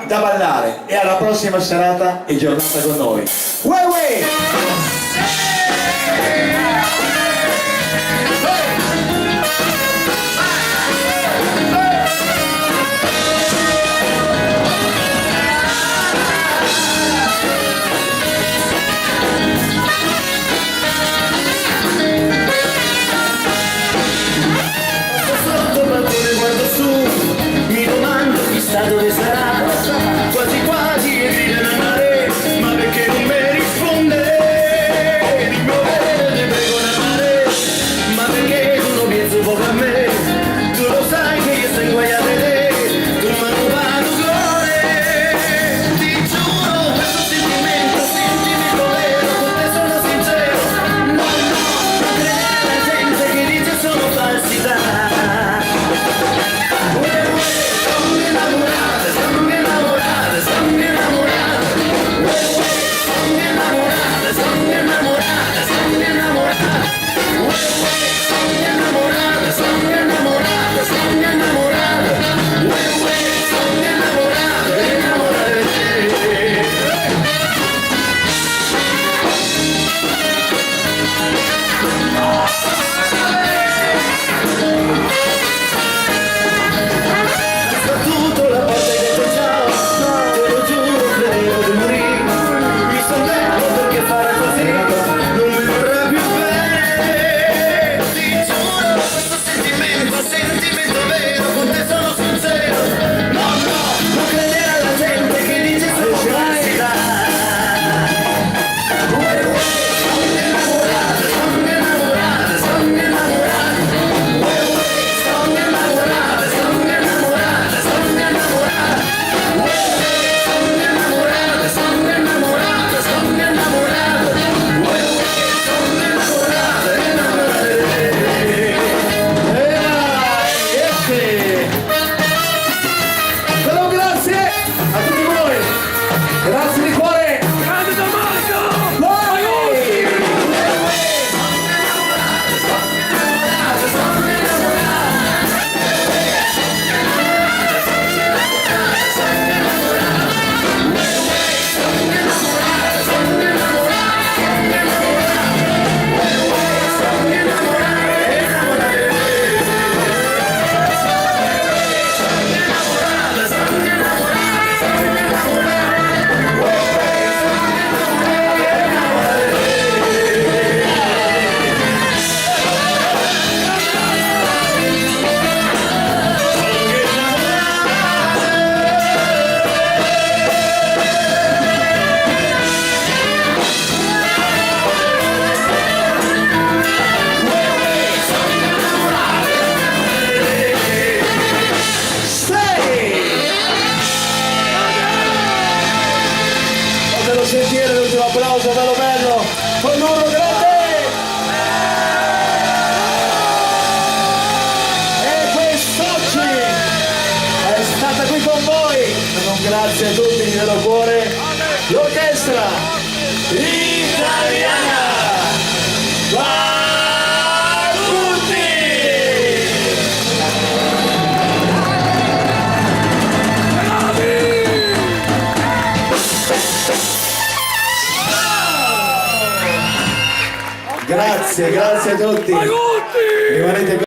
da ballare e alla prossima serata e giornata con noi. Uè uè! Dove sarà? Quasi quasi e grida nel mare, ma perché non mi risponde? Il mio verde prego nel mare, ma perché tu non piensi un po' a me? Tu lo sai che io sto inguaiato di te, tu mi hai rubato cuore. Ti giuro, questo sentimento vero, con te sono sincero. No, non credere alla gente che dice sono falsità. Grazie di cuore! Grande Domenico! Sentire l'ultimo applauso bello bello con loro grande e quest'oggi è stata qui con voi, un grazie a tutti di vero cuore, l'orchestra italiana Baruti. Grazie a tutti. Rimanete